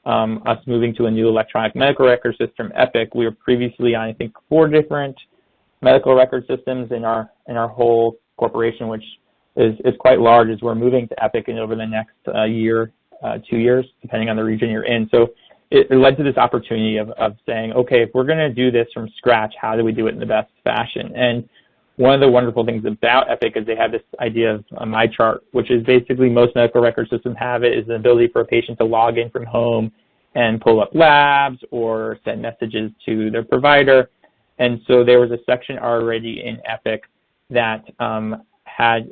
us moving to a new electronic medical record system, Epic, we were previously on, I think, 4 different medical record systems in our whole corporation, which is quite large, as we're moving to Epic in over the next year, 2 years, depending on the region you're in. So it led to this opportunity of saying, okay, if we're going to do this from scratch, how do we do it in the best fashion? And one of the wonderful things about Epic is they have this idea of a My Chart, which is basically most medical record systems have it, is the ability for a patient to log in from home and pull up labs or send messages to their provider. And so there was a section already in Epic that had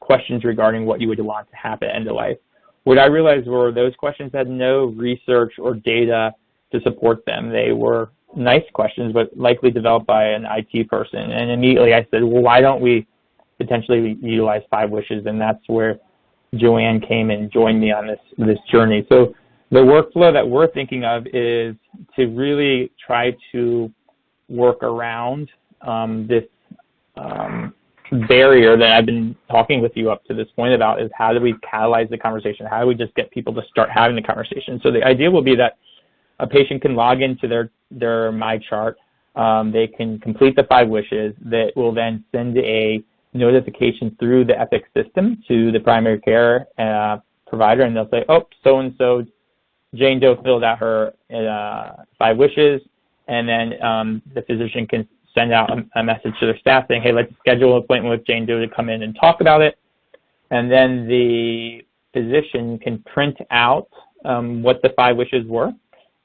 questions regarding what you would want to happen at end of life. What I realized were those questions had no research or data to support them. They were nice questions, but likely developed by an IT person. And immediately I said, well, why don't we potentially utilize 5 Wishes? And that's where Joanne came and joined me on this journey. So the workflow that we're thinking of is to really try to work around this barrier that I've been talking with you up to this point about, is how do we catalyze the conversation? How do we just get people to start having the conversation? So the idea will be that a patient can log into their My Chart. They can complete the 5 Wishes that will then send a notification through the Epic system to the primary care provider, and they'll say, oh, so-and-so, Jane Doe filled out her 5 Wishes, and then the physician can send out a message to their staff saying, hey, let's schedule an appointment with Jane Doe to come in and talk about it. And then the physician can print out what the 5 Wishes were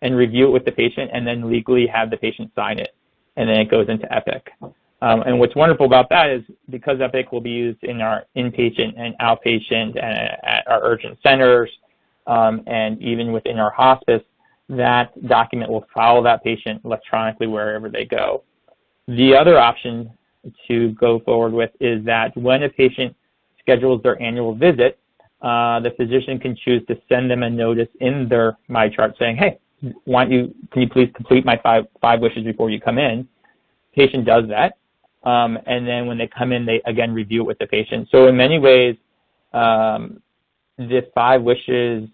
and review it with the patient, and then legally have the patient sign it. And then it goes into Epic. And what's wonderful about that is because Epic will be used in our inpatient and outpatient and at our urgent centers, and even within our hospice, that document will follow that patient electronically wherever they go. The other option to go forward with is that when a patient schedules their annual visit, the physician can choose to send them a notice in their My Chart saying, hey, can you please complete my 5 Wishes before you come in? Patient does that. And then when they come in, they again review it with the patient. So in many ways, the 5 Wishes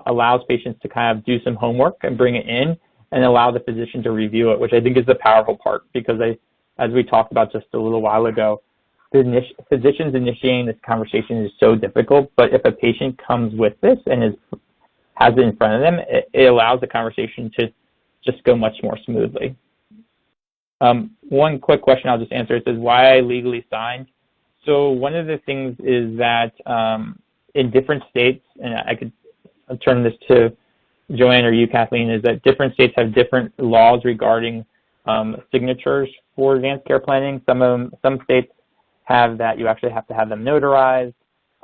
allows patients to kind of do some homework and bring it in and allow the physician to review it, which I think is the powerful part, because as we talked about just a little while ago, physicians initiating this conversation is so difficult, but if a patient comes with this and has it in front of them, it allows the conversation to just go much more smoothly. One quick question I'll just answer. It says, why I legally signed? So one of the things is that in different states, and I could turn this to Joanne or you, Kathleen, is that different states have different laws regarding signatures for advanced care planning. Some states have that you actually have to have them notarized.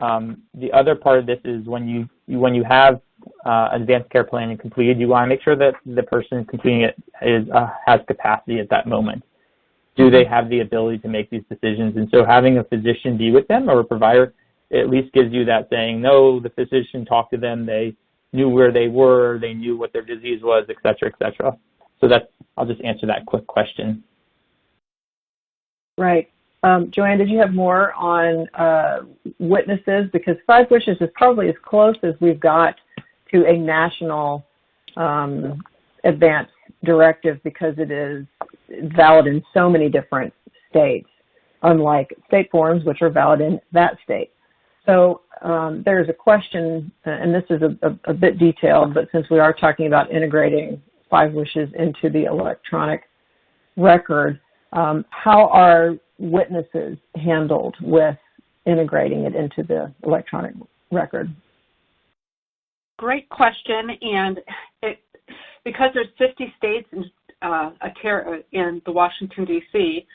The other part of this is when you have advanced care planning completed, you want to make sure that the person completing it has capacity at that moment. Do they have the ability to make these decisions? And so having a physician be with them or a provider at least gives you that saying, no, the physician talked to them, they knew where they were, they knew what their disease was, et cetera, et cetera. So I'll just answer that quick question. Right. Joanne, did you have more on witnesses? Because 5 wishes is probably as close as we've got to a national advance directive because it is valid in so many different states, unlike state forms, which are valid in that state. So there's a question, and this is a bit detailed, but since we are talking about integrating 5 wishes into the electronic record, how are witnesses handled with integrating it into the electronic record? Great question, and because there's 50 states in the Washington, D.C.,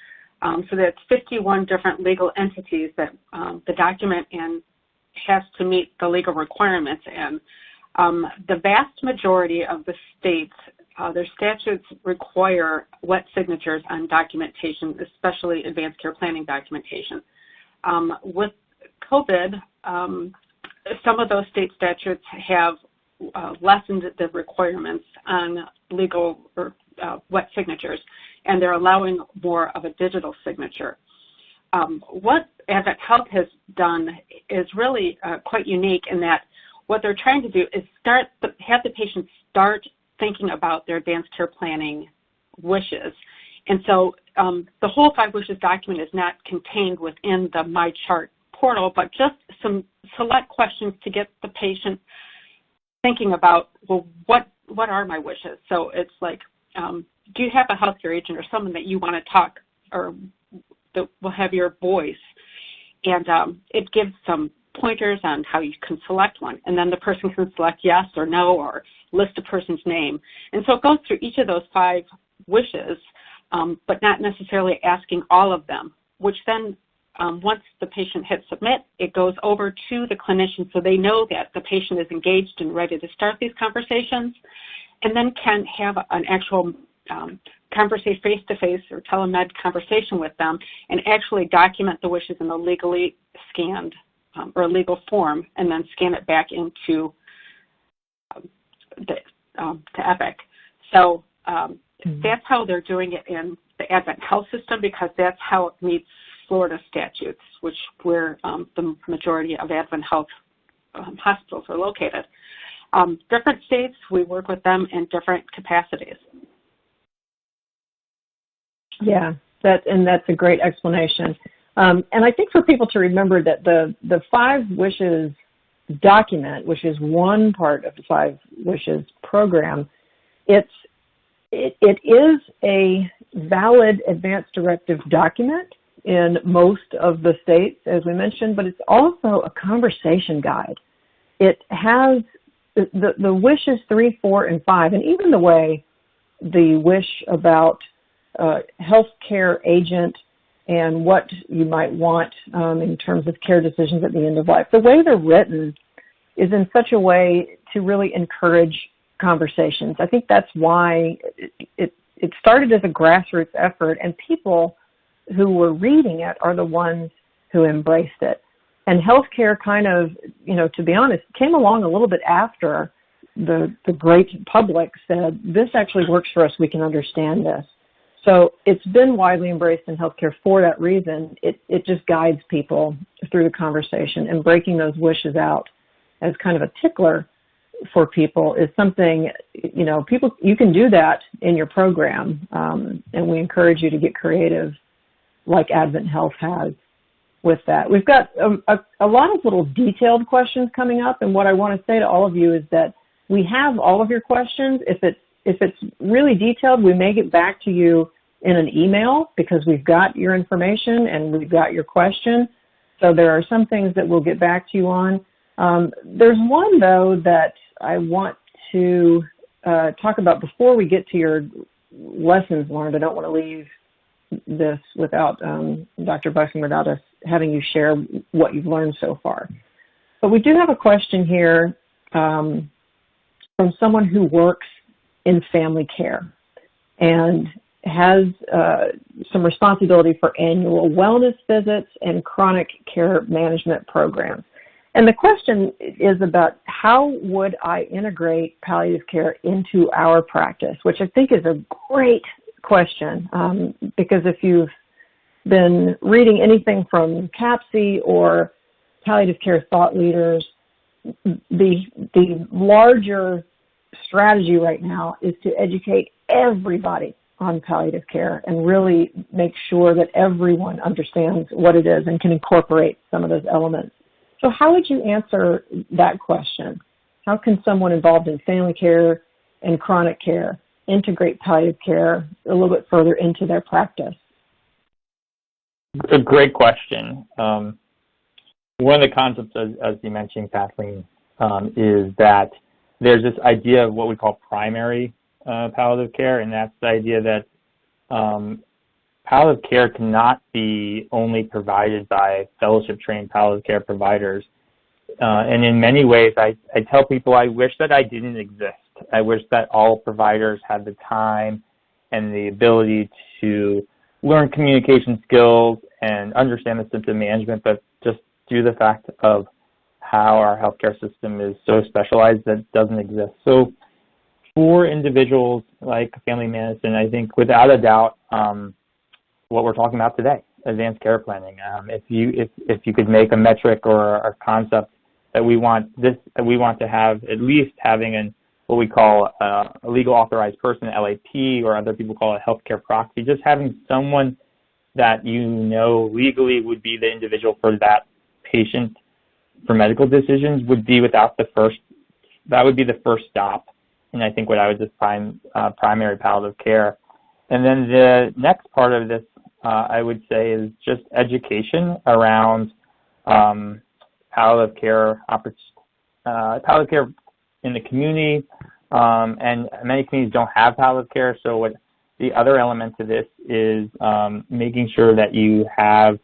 so that's 51 different legal entities that the document has to meet the legal requirements in. The vast majority of the states, their statutes require wet signatures on documentation, especially advanced care planning documentation. With COVID, some of those state statutes have lessened the requirements on legal or wet signatures, and they're allowing more of a digital signature. What Advent Health has done is really quite unique in that what they're trying to do is have the patient start thinking about their advanced care planning wishes. And so the whole 5 wishes document is not contained within the MyChart portal, but just some select questions to get the patient thinking about, well, what are my wishes? So it's like, do you have a healthcare agent or someone that you want to talk or that will have your voice? And it gives some pointers on how you can select one. And then the person can select yes or no or list a person's name. And so it goes through each of those 5 wishes, but not necessarily asking all of them, which then once the patient hits submit, it goes over to the clinician so they know that the patient is engaged and ready to start these conversations, and then can have an actual conversation face-to-face or telemed conversation with them and actually document the wishes in a legally scanned or a legal form and then scan it back into to Epic. So that's how they're doing it in the Advent Health system because that's how it meets Florida statutes, which where the majority of Advent Health hospitals are located. Different states, we work with them in different capacities. Yeah, that's a great explanation. And I think for people to remember that the 5 wishes document, which is one part of the 5 wishes program, it is a valid advance directive document in most of the states, as we mentioned, but it's also a conversation guide. It has the wishes 3, 4, and 5, and even the way the wish about healthcare agent and what you might want in terms of care decisions at the end of life. The way they're written is in such a way to really encourage conversations. I think that's why it started as a grassroots effort, and people who were reading it are the ones who embraced it. And healthcare kind of, to be honest, came along a little bit after the great public said, this actually works for us, we can understand this. So it's been widely embraced in healthcare for that reason. It just guides people through the conversation, and breaking those wishes out as kind of a tickler for people is something, people, you can do that in your program, and we encourage you to get creative like Advent Health has. with that. We've got a lot of little detailed questions coming up, and what I want to say to all of you is that we have all of your questions. If it's really detailed, we may get back to you in an email because we've got your information and we've got your question. So there are some things that we'll get back to you on. There's one, though, that I want to talk about before we get to your lessons learned. I don't want to leave this without Dr. Buxton, without us having you share what you've learned so far. But we do have a question here from someone who works in family care and has some responsibility for annual wellness visits and chronic care management programs. And the question is about how would I integrate palliative care into our practice, which I think is a great question because if you've been reading anything from CAPC or palliative care thought leaders, the larger strategy right now is to educate everybody on palliative care and really make sure that everyone understands what it is and can incorporate some of those elements. So how would you answer that question? How can someone involved in family care and chronic care integrate palliative care a little bit further into their practice? It's a great question. One of the concepts, as you mentioned, Kathleen, is that there's this idea of what we call primary palliative care, and that's the idea that palliative care cannot be only provided by fellowship-trained palliative care providers. And in many ways, I tell people I wish that I didn't exist. I wish that all providers had the time and the ability to learn communication skills and understand the symptom management, but just due to the fact of how our healthcare system is so specialized, that doesn't exist. So for individuals like family medicine, I think without a doubt, what we're talking about today, advanced care planning. If you could make a metric or a concept that we want to have at least having what we call a legal authorized person, LAP, or other people call it healthcare proxy, just having someone that you know legally would be the individual for that patient for medical decisions would be that would be the first stop. And I think what I would define primary palliative care. And then the next part of this, I would say, is just education around palliative care in the community. And many communities don't have palliative care. So what the other element to this is making sure that you have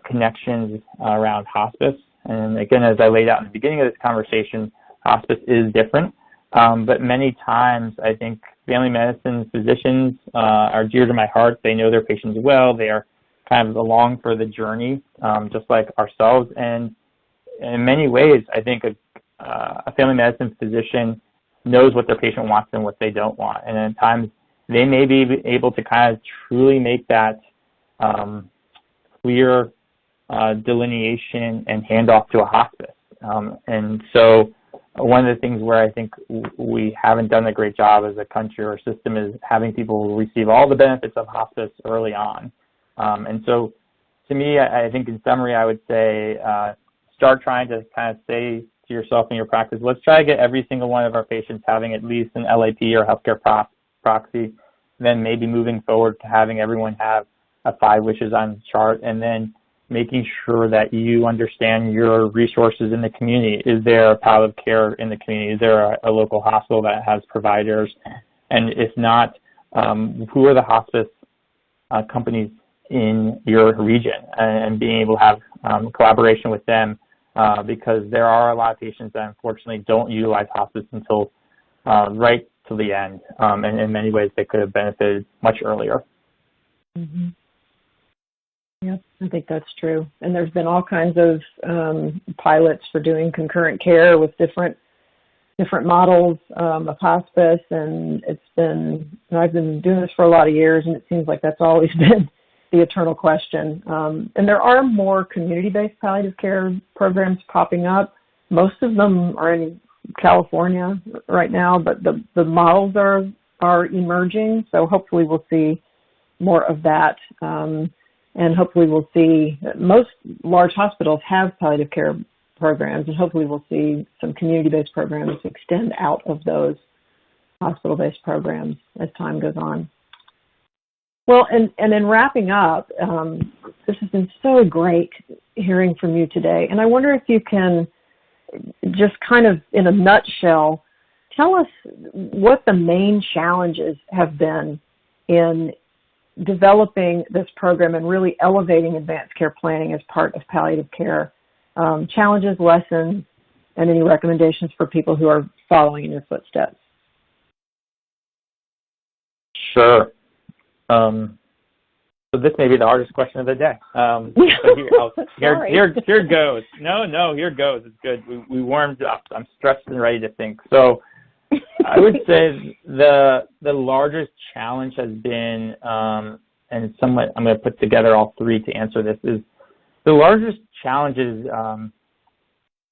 connections around hospice. And again, as I laid out in the beginning of this conversation, hospice is different. But many times, I think family medicine physicians are dear to my heart. They know their patients well. They are kind of along for the journey, just like ourselves. And in many ways, I think a family medicine physician knows what their patient wants and what they don't want. And at times, they may be able to kind of truly make that clear delineation and handoff to a hospice. And so one of the things where I think we haven't done a great job as a country or system is having people receive all the benefits of hospice early on. And so to me, I think in summary, I would say start trying to kind of say to yourself in your practice, let's try to get every single one of our patients having at least an LAP or healthcare proxy, then maybe moving forward to having everyone have a 5 wishes on chart, and then making sure that you understand your resources in the community. Is there palliative care in the community? Is there a local hospital that has providers? And if not, who are the hospice companies in your region, and being able to have collaboration with them, because there are a lot of patients that unfortunately don't utilize hospice until right to the end, and in many ways they could have benefited much earlier. Mm-hmm. Yep, I think that's true. And there's been all kinds of pilots for doing concurrent care with different models of hospice, and I've been doing this for a lot of years, and it seems like that's always been the eternal question. And there are more community-based palliative care programs popping up. Most of them are in California right now, but the models are emerging, so hopefully we'll see more of that. And hopefully we'll see, most large hospitals have palliative care programs, and hopefully we'll see some community-based programs extend out of those hospital-based programs as time goes on. Well, and in wrapping up, this has been so great hearing from you today. And I wonder if you can just kind of, in a nutshell, tell us what the main challenges have been in developing this program and really elevating advanced care planning as part of palliative care. Challenges, lessons, and any recommendations for people who are following in your footsteps. Sure. So this may be the hardest question of the day. So here goes. No, here goes. It's good. We warmed up. I'm stressed and ready to think. So I would say the largest challenge has been, and somewhat I'm going to put together all three to answer this, is the largest challenge is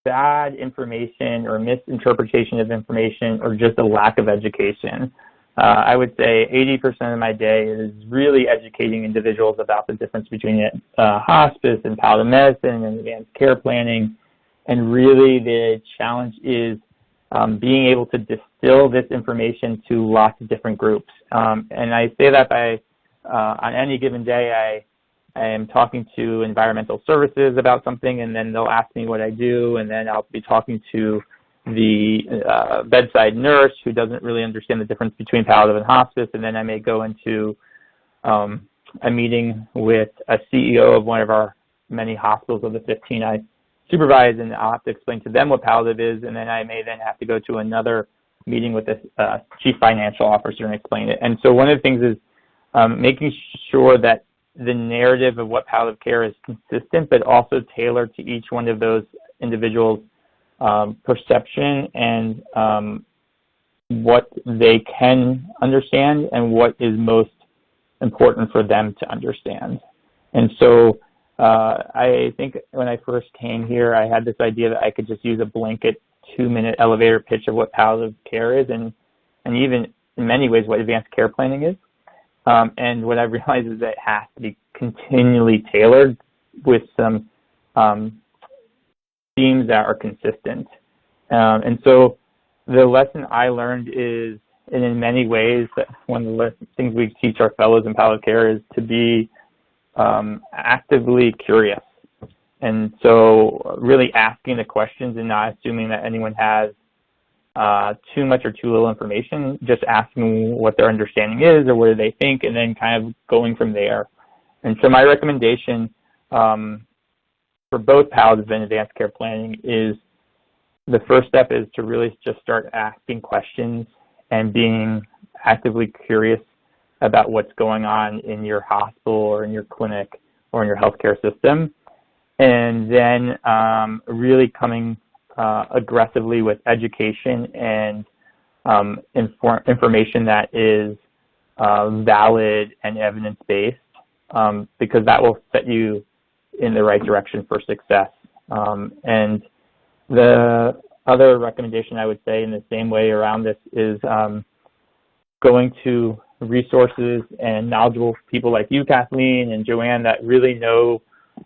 bad information or misinterpretation of information or just a lack of education. I would say 80% of my day is really educating individuals about the difference between hospice and palliative medicine and advanced care planning. And really the challenge is being able to distill this information to lots of different groups. And I say that by, on any given day, I am talking to environmental services about something, and then they'll ask me what I do, and then I'll be talking to the bedside nurse who doesn't really understand the difference between palliative and hospice, and then I may go into a meeting with a CEO of one of our many hospitals of the 15 I supervise, and I'll have to explain to them what palliative is, and then I may then have to go to another meeting with the chief financial officer and explain it. And so one of the things is making sure that the narrative of what palliative care is consistent, but also tailored to each one of those individuals' perception and what they can understand and what is most important for them to understand. And so I think when I first came here, I had this idea that I could just use a blanket 2-minute elevator pitch of what palliative care is and even in many ways what advanced care planning is. And what I realized is that it has to be continually tailored with some themes that are consistent. And so the lesson I learned is, and in many ways, that one of the things we teach our fellows in palliative care is to be actively curious. And so really asking the questions and not assuming that anyone has too much or too little information, just asking what their understanding is or what do they think, and then kind of going from there. And so my recommendation for both palliative and advanced care planning is the first step is to really just start asking questions and being actively curious about what's going on in your hospital or in your clinic or in your healthcare system. And then really coming aggressively with education and information that is valid and evidence-based, because that will set you in the right direction for success. And the other recommendation I would say in the same way around this is going to resources and knowledgeable people like you, Kathleen, and Joanne, that really know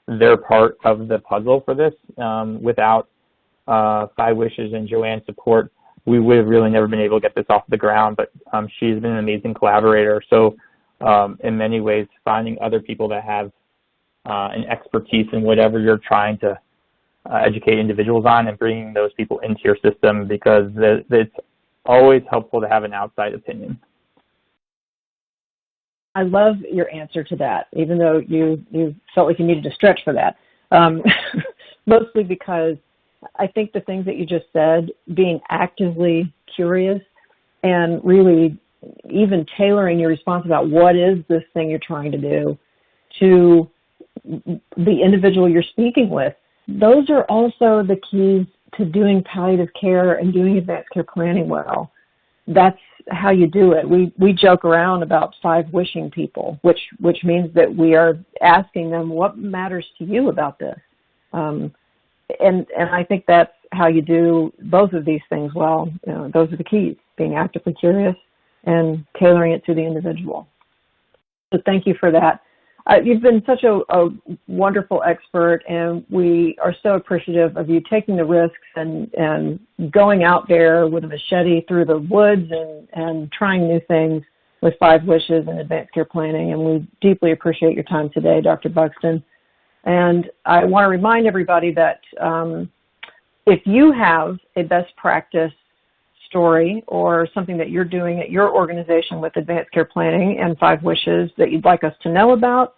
their part of the puzzle for this. Without Five Wishes and Joanne's support, we would have really never been able to get this off the ground, but she's been an amazing collaborator. So in many ways, finding other people that have an expertise in whatever you're trying to educate individuals on and bringing those people into your system, because it's always helpful to have an outside opinion. I love your answer to that, even though you felt like you needed to stretch for that. Mostly because I think the things that you just said, being actively curious and really even tailoring your response about what is this thing you're trying to do to the individual you're speaking with, those are also the keys to doing palliative care and doing advanced care planning well. That's how you do it. We joke around about five wishing people, which means that we are asking them, what matters to you about this? And I think that's how you do both of these things well. You know, those are the keys, being actively curious and tailoring it to the individual. So thank you for that. You've been such a wonderful expert, and we are so appreciative of you taking the risks and going out there with a machete through the woods and trying new things with 5 Wishes and advanced care planning, and we deeply appreciate your time today, Dr. Buxton. And I want to remind everybody that if you have a best practice story or something that you're doing at your organization with advanced care planning and 5 Wishes that you'd like us to know about,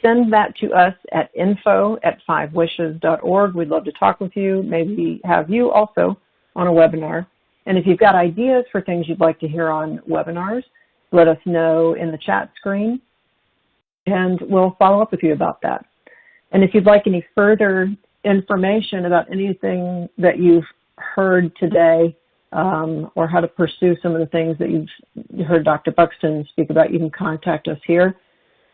send that to us at info@5wishes.org. We'd love to talk with you, maybe have you also on a webinar. And if you've got ideas for things you'd like to hear on webinars, let us know in the chat screen, and we'll follow up with you about that. And if you'd like any further information about anything that you've heard today, or how to pursue some of the things that you've heard Dr. Buxton speak about, you can contact us here.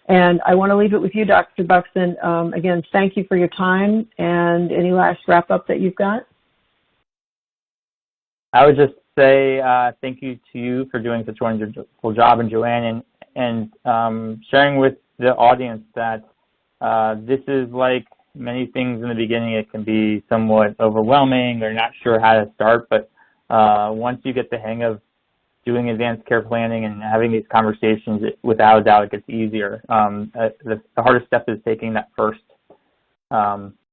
And I want to leave it with you, Dr. Buxton. Again, thank you for your time, and any last wrap-up that you've got? I would just say thank you to you for doing such a wonderful job, and Joanne, and sharing with the audience that this is like many things in the beginning. It can be somewhat overwhelming or not sure how to start, but once you get the hang of doing advanced care planning and having these conversations, without a doubt, it gets easier. The hardest step is taking that first